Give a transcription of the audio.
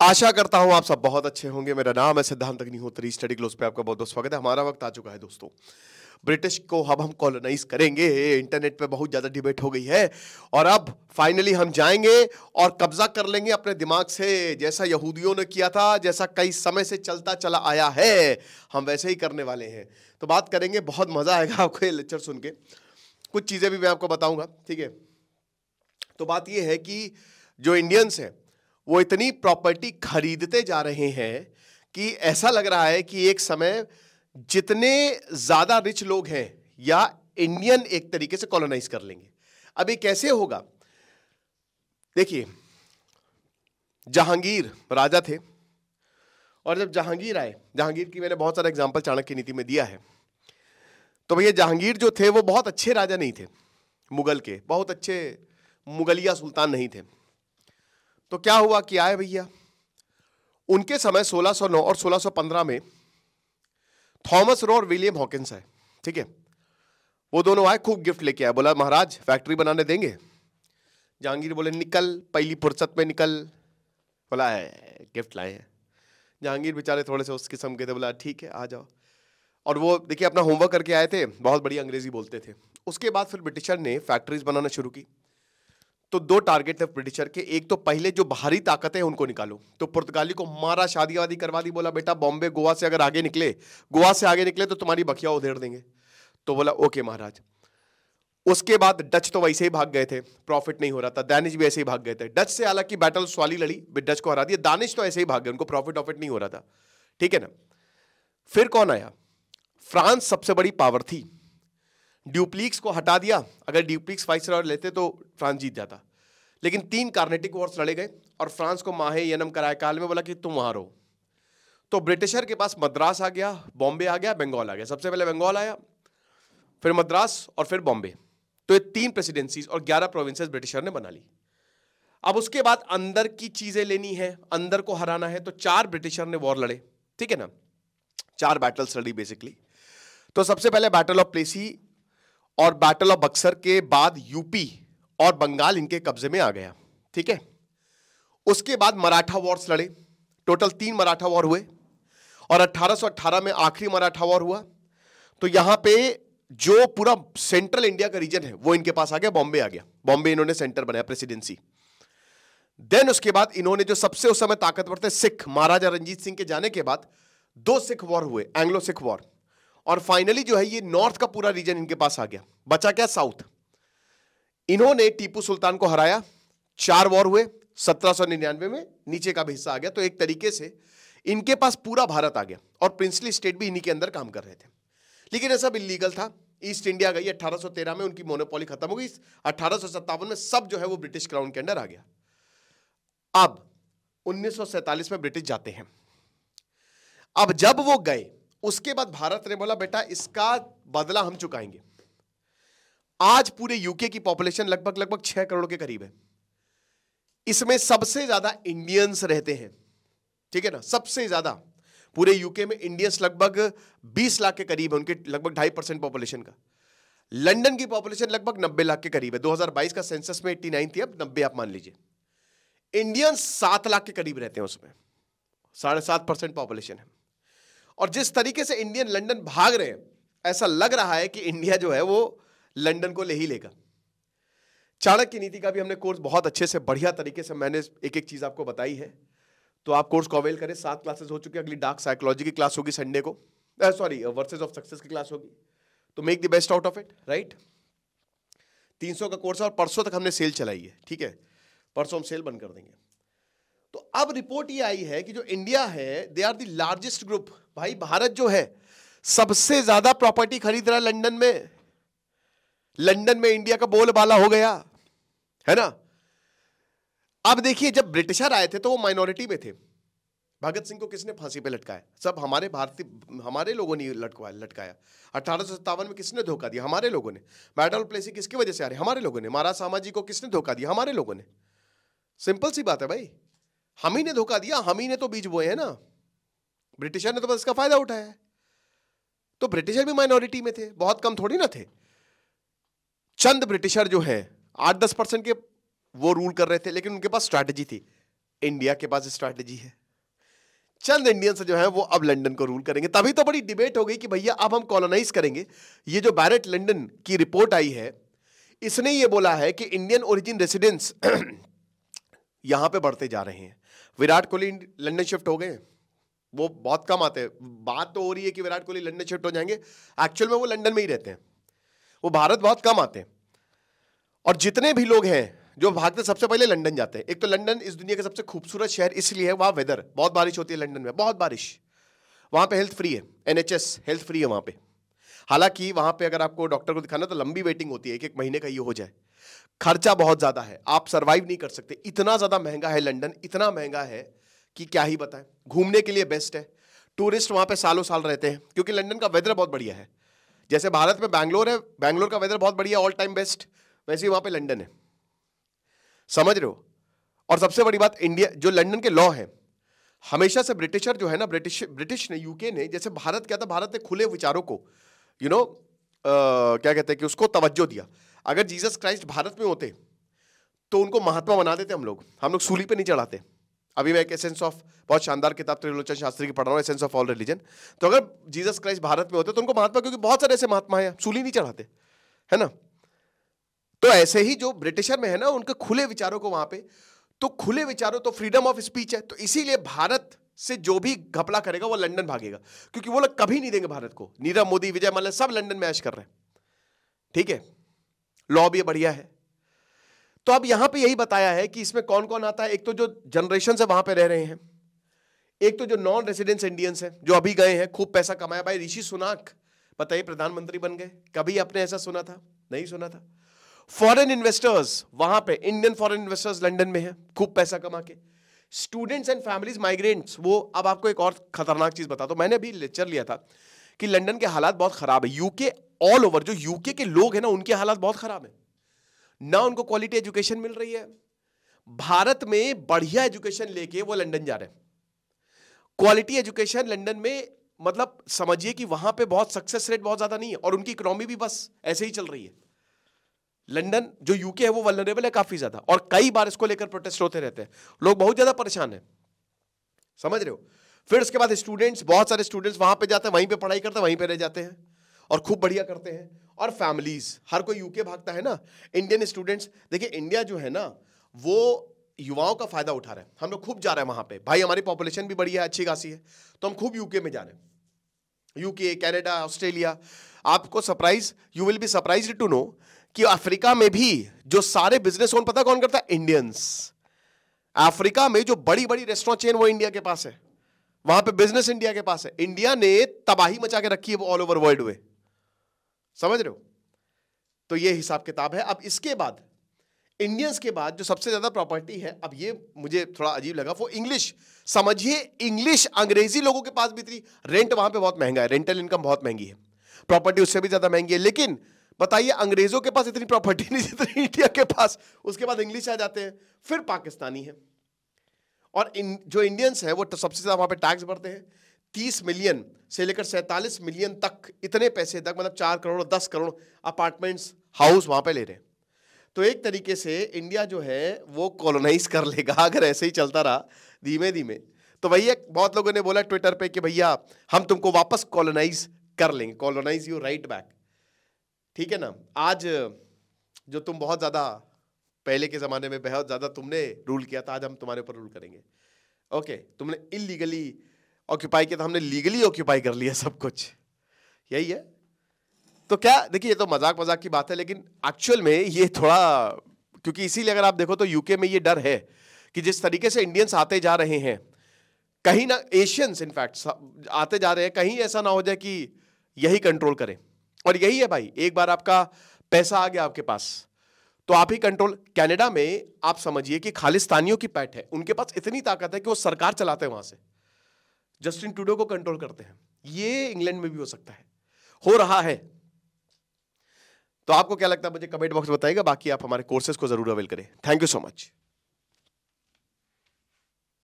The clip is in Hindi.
आशा करता हूं आप सब बहुत अच्छे होंगे। मेरा नाम है सिद्धांत अग्निहोत्री। स्टडी क्लोज पे आपका बहुत बहुत स्वागत है। हमारा वक्त आ चुका है दोस्तों, ब्रिटिश को अब हम कॉलोनाइज करेंगे। इंटरनेट पे बहुत ज्यादा डिबेट हो गई है और अब फाइनली हम जाएंगे और कब्जा कर लेंगे अपने दिमाग से, जैसा यहूदियों ने किया था, जैसा कई समय से चलता चला आया है, हम वैसे ही करने वाले हैं। तो बात करेंगे, बहुत मजा आएगा आपको ये लेक्चर सुन के। कुछ चीजें भी मैं आपको बताऊंगा, ठीक है। तो बात यह है कि जो इंडियंस हैं वो इतनी प्रॉपर्टी खरीदते जा रहे हैं कि ऐसा लग रहा है कि एक समय जितने ज्यादा रिच लोग हैं या इंडियन एक तरीके से कॉलोनाइज कर लेंगे। अब ये कैसे होगा? देखिए, जहांगीर राजा थे और जब जहांगीर आए, जहांगीर की मैंने बहुत सारा एग्जांपल चाणक्य नीति में दिया है। तो भैया जहांगीर जो थे वो बहुत अच्छे राजा नहीं थे, मुगल के बहुत अच्छे मुगलिया सुल्तान नहीं थे। तो क्या हुआ कि आए भैया, उनके समय 1609 और 1615 में थॉमस रो और विलियम हॉकिंस आए, ठीक है। वो दोनों आए, खूब गिफ्ट लेके आए। बोला महाराज फैक्ट्री बनाने देंगे? जहांगीर बोले निकल, पहली फुर्सत में निकल। बोला है गिफ्ट लाए हैं। जहांगीर बेचारे थोड़े से उस किस्म के थे, बोला ठीक है आ जाओ। और वो देखिए अपना होमवर्क करके आए थे, बहुत बढ़िया अंग्रेजी बोलते थे। उसके बाद फिर ब्रिटिशर ने फैक्ट्रीज बनाना शुरू की। तो दो टारगेट थे ब्रिटिशर के, एक तो पहले जो बाहरी ताकत है उनको निकालो। तो पुर्तगाली को मारा, शादी वादी करवा दी। बोला बेटा बॉम्बे गोवा से अगर आगे निकले, गोवा से आगे निकले तो तुम्हारी बखिया उधेड़ देंगे। तो बोला ओके महाराज। उसके बाद डच तो वैसे ही भाग गए थे, प्रॉफिट नहीं हो रहा था। दानिश भी ऐसे ही भाग गए थे। डच से हालांकि बैटल स्वाली लड़ी, डच को हरा दिया। दानिश तो ऐसे ही भाग गए, उनको प्रॉफिट नहीं हो रहा था, ठीक है ना। फिर कौन आया? फ्रांस सबसे बड़ी पावर थी। ड्यूप्लिक्स को हटा दिया। अगर ड्यूप्लिक्स वाइसरॉय लेते तो फ्रांस जीत जाता, लेकिन 3 कार्नेटिक वॉर्स लड़े गए और फ्रांस को माहे यनम कराए काल में बोला कि तुम वहां रहो। तो ब्रिटिशर के पास मद्रास आ गया, बॉम्बे आ गया, बंगाल आ गया। सबसे पहले बंगाल आया, फिर मद्रास और फिर बॉम्बे। तो ये 3 प्रेसिडेंसीज और 11 प्रोविंसेस ब्रिटिशर ने बना ली। अब उसके बाद अंदर की चीजें लेनी है, अंदर को हराना है। तो 4 ब्रिटिशर ने वॉर लड़े, ठीक है ना, 4 बैटल्स लड़ी बेसिकली। तो सबसे पहले बैटल ऑफ प्लेसी और बैटल ऑफ बक्सर के बाद यूपी और बंगाल इनके कब्जे में आ गया, ठीक है। उसके बाद मराठा वॉर्स लड़े, टोटल 3 मराठा वॉर हुए और 1818 में आखिरी मराठा वॉर हुआ। तो यहां पे जो पूरा सेंट्रल इंडिया का रीजन है वो इनके पास आ गया, बॉम्बे आ गया। बॉम्बे इन्होंने सेंटर बनाया, प्रेसिडेंसी। देन उसके बाद इन्होंने जो सबसे उस समय ताकतवर थे सिख, महाराजा रंजीत सिंह के जाने के बाद 2 सिख वॉर हुए, एंग्लो सिख वॉर। और फाइनली जो है ये नॉर्थ का पूरा रीजन इनके पास आ गया। बचा क्या? साउथ। इन्होंने टीपू सुल्तान को हराया, 4 वॉर हुए। 1799 में नीचे का भी हिस्सा आ गया। तो एक तरीके से इनके पास पूरा भारत आ गया और प्रिंसली स्टेट भी इन्हीं के अंदर काम कर रहे थे। लेकिन ऐसा सब इलीगल था। ईस्ट इंडिया गई 1813 में, उनकी मोनोपोली खत्म हो गई। 1857 में सब जो है वो ब्रिटिश क्राउन के अंडर आ गया। अब 1947 में ब्रिटिश जाते हैं। अब जब वो गए उसके बाद भारत ने बोला बेटा इसका बदला हम चुकाएंगे। आज पूरे यूके की पॉपुलेशन लगभग 6 करोड़ के करीब है। इसमें सबसे ज्यादा इंडियंस रहते हैं, ठीक है ना। सबसे ज्यादा पूरे यूके में इंडियंस लगभग 20 लाख के करीब है, उनके लगभग 2.5% पॉपुलेशन का। लंदन की पॉपुलेशन लगभग 90 लाख के करीब है। 2022 का सेंसस में 89 थी, अब 90 आप मान लीजिए। इंडियंस 7 लाख के करीब रहते हैं, उसमें 7.5% पॉपुलेशन है। और जिस तरीके से इंडियन लंदन भाग रहे हैं, ऐसा लग रहा है कि इंडिया जो है वो लंदन को ले ही लेगा। चाणक्य नीति का भी हमने कोर्स बहुत अच्छे से बढ़िया तरीके से मैंने एक एक चीज आपको बताई है। तो आप कोर्स को अवेल करें। 7 क्लासेस हो चुकी है। अगली डार्क साइकोलॉजी की क्लास होगी संडे को, सॉरी वर्सेस ऑफ सक्सेस की क्लास होगी। तो make the best out of it, right. 300 का कोर्स है और परसों तक हमने सेल चलाई है, ठीक है। परसों हम सेल बंद कर देंगे। तो अब रिपोर्ट ये आई है कि जो इंडिया है they are the largest group. भाई भारत जो है सबसे ज्यादा प्रॉपर्टी खरीद रहा है लंदन में। लंदन में इंडिया का बोलबाला हो गया है ना। अब देखिए जब ब्रिटिशर आए थे तो वो माइनॉरिटी में थे। भगत सिंह को किसने फांसी पे लटकाया? सब हमारे भारतीय, हमारे लोगों ने लटकाया। 1857 में किसने धोखा दिया? हमारे लोगों ने। बैटल ऑफ प्लेसी किसकी वजह से आ रहे? हमारे लोगों ने। महाराज सामाजी को किसने धोखा दिया? हमारे लोगों ने। सिंपल सी बात है भाई, हम ही ने धोखा दिया, हम ही ने तो बीज बोए हैं ना। ब्रिटिशर ने तो बस इसका फायदा उठाया है। तो ब्रिटिशर भी माइनॉरिटी में थे, बहुत कम थोड़ी ना थे। चंद ब्रिटिशर जो है 8-10% के वो रूल कर रहे थे, लेकिन उनके पास स्ट्रैटेजी थी। इंडिया के पास स्ट्रैटेजी है, चंद इंडियंस जो है वो अब लंदन को रूल करेंगे। तभी तो बड़ी डिबेट हो गई कि भैया अब हम कॉलोनाइज करेंगे। ये जो बैरेट लंदन की रिपोर्ट आई है, इसने ये बोला है कि इंडियन ओरिजिन रेसिडेंट्स यहां पे बढ़ते जा रहे हैं। विराट कोहली लंदन शिफ्ट हो गए, वो बहुत कम आते हैं। बात तो हो रही है कि विराट कोहली लंदन शिफ्ट हो जाएंगे, एक्चुअल में वो लंदन में ही रहते हैं, वो भारत बहुत कम आते हैं। और जितने भी लोग हैं जो भागते सबसे पहले लंदन जाते हैं। एक तो लंदन इस दुनिया का सबसे खूबसूरत शहर इसलिए है, वहां वेदर बहुत बारिश होती है लंदन में, बहुत बारिश। वहां पे हेल्थ फ्री है, NHS हेल्थ फ्री है वहां पे। हालांकि वहां पे अगर आपको डॉक्टर को दिखाना तो लंबी वेटिंग होती है, एक महीने का ये हो जाए। खर्चा बहुत ज्यादा है, आप सर्वाइव नहीं कर सकते, इतना ज्यादा महंगा है लंदन, इतना महंगा है कि क्या ही बताएं। घूमने के लिए बेस्ट है, टूरिस्ट वहां पे सालों साल रहते हैं क्योंकि लंदन का वेदर बहुत बढ़िया है। जैसे भारत में बैंगलोर है, बैंगलोर का वेदर बहुत बढ़िया, ऑल टाइम बेस्ट, वैसे ही वहां पे लंदन है, समझ रहे हो। और सबसे बड़ी बात, इंडिया जो लंदन के लॉ है, हमेशा से ब्रिटिशर जो है ना, ब्रिटिश ने, यूके ने, जैसे भारत क्या था, भारत ने खुले विचारों को क्या कहते हैं कि उसको तवज्जो दिया। अगर जीसस क्राइस्ट भारत में होते तो उनको महात्मा बना देते हम लोग सूली पे नहीं चढ़ाते। अभी मैं एक एसेंस ऑफ, बहुत शानदार किताब त्रिलोचन शास्त्री की पढ़ रहा हूँ, एसेंस ऑफ ऑल रिलीजन। तो अगर जीसस क्राइस्ट भारत में होते तो उनको महात्मा, क्योंकि बहुत सारे ऐसे महात्मा हैं सूली नहीं चढ़ाते, है ना। तो ऐसे ही जो ब्रिटिशर में है ना, उनके खुले विचारों को वहां पे, तो खुले विचारों तो फ्रीडम ऑफ स्पीच है, तो इसीलिए भारत से जो भी घपला करेगा वो लंदन भागेगा, क्योंकि वो लोग कभी नहीं देंगे भारत को। नीरव मोदी, विजय माल्या सब लंदन में ऐश कर रहे हैं, ठीक है। लॉ भी बढ़िया है। तो अब यहां पे यही बताया है कि इसमें कौन कौन आता है। एक तो जो जनरेशन से वहां पे रह रहे हैं, एक तो जो नॉन रेसिडेंस इंडियंस हैं जो अभी गए हैं, खूब पैसा कमाया। भाई ऋषि सुनाक बताइए प्रधानमंत्री बन गए, कभी आपने ऐसा सुना था? नहीं सुना था। फॉरेन इन्वेस्टर्स वहां पे, इंडियन फॉरेन इन्वेस्टर्स लंदन में हैं, खूब पैसा कमा के। स्टूडेंट्स एंड फैमिलीज माइग्रेंट्स, वो अब आपको एक और खतरनाक चीज बताता हूं। मैंने अभी लेक्चर लिया था कि लंदन के हालात बहुत खराब है। यूके ऑल ओवर, जो यूके के लोग हैं ना, उनके हालात बहुत खराब है ना, उनको क्वालिटी एजुकेशन मिल रही है। भारत में बढ़िया एजुकेशन लेके वो लंदन जा रहे हैं। क्वालिटी एजुकेशन लंदन में, मतलब समझिए कि वहां पे बहुत सक्सेस रेट बहुत ज्यादा नहीं है, और उनकी इकोनॉमी भी बस ऐसे ही चल रही है। लंदन जो यूके है वो वल्नरेबल है काफी ज्यादा, और कई बार इसको लेकर प्रोटेस्ट होते रहते हैं, लोग बहुत ज्यादा परेशान हैं, समझ रहे हो। फिर उसके बाद स्टूडेंट्स, बहुत सारे स्टूडेंट्स वहां पे जाते हैं, वहीं पे पढ़ाई करते हैं, वहीं पे रह जाते हैं और खूब बढ़िया करते हैं। और फैमिलीज, हर कोई यूके भागता है ना। इंडियन स्टूडेंट्स, देखिए इंडिया जो है ना, वो युवाओं का फायदा उठा रहे हैं। हम लोग खूब जा रहे हैं वहां पे, भाई हमारी पॉपुलेशन भी बढ़िया है, अच्छी खासी है, तो हम खूब यूके में जा रहे हैं। UK, Canada, Australia. आपको surprise, you will be surprised to know कि अफ्रीका में भी जो सारे बिजनेस ओन, पता कौन करता है? इंडियंस। अफ्रीका में जो बड़ी बड़ी रेस्टोरेंट चेन वो इंडिया के पास है, वहां पे बिजनेस इंडिया के पास है। इंडिया ने तबाही मचा के रखी है ऑल ओवर वर्ल्ड में, समझ रहे हो। तो ये हिसाब किताब है। अब इसके बाद इंडियंस के बाद जो सबसे ज्यादा प्रॉपर्टी है, अब ये मुझे थोड़ा अजीब लगा, वो इंग्लिश। समझिए इंग्लिश, अंग्रेजी लोगों के पास भी थी। रेंट वहां पे बहुत महंगा है, रेंटल इनकम बहुत महंगी है, प्रॉपर्टी उससे भी ज्यादा महंगी है। लेकिन बताइए अंग्रेजों के पास इतनी प्रॉपर्टी नहीं जितनी इंडिया के पास। उसके बाद इंग्लिश आ जाते हैं, फिर पाकिस्तानी है, और जो इंडियंस है वो सबसे ज्यादा वहां पे टैक्स भरते हैं। 30 मिलियन से लेकर 47 मिलियन तक, इतने पैसे तक, मतलब 4 करोड़ 10 करोड़ अपार्टमेंट्स, हाउस वहां पे ले रहे हैं। तो एक तरीके से इंडिया जो है वो कॉलोनाइज कर लेगा अगर ऐसे ही चलता रहा धीमे धीमे। तो वही एक, बहुत लोगों ने बोला ट्विटर पे कि भैया हम तुमको वापस कॉलोनाइज कर लेंगे, कॉलोनाइज यू राइट बैक, ठीक है ना। आज जो तुम बहुत ज्यादा पहले के जमाने में बहुत ज्यादा तुमने रूल किया था, आज हम तुम्हारे ऊपर रूल करेंगे। ओके, तुमने इलीगली ऑक्यूपाई किया था, हमने लीगली ऑक्यूपाई कर लिया सब कुछ, यही है। तो क्या, देखिए ये तो मजाक मजाक की बात है, लेकिन एक्चुअल में ये थोड़ा, क्योंकि इसीलिए अगर आप देखो तो यूके में ये डर है कि जिस तरीके से इंडियंस आते जा रहे हैं, कहीं ना, एशियंस इनफैक्ट आते जा रहे हैं, कहीं ऐसा ना हो जाए कि यही कंट्रोल करें। और यही है भाई, एक बार आपका पैसा आ गया आपके पास तो आप ही कंट्रोल। कनाडा में आप समझिए कि खालिस्तानियों की पैठ है, उनके पास इतनी ताकत है कि वो सरकार चलाते हैं वहां से, जस्टिन ट्रूडो को कंट्रोल करते हैं। ये इंग्लैंड में भी हो सकता है, हो रहा है। तो आपको क्या लगता है मुझे कमेंट बॉक्स में बताइएगा। बाकी आप हमारे कोर्सेज को जरूर अवेल करें। Thank you so much.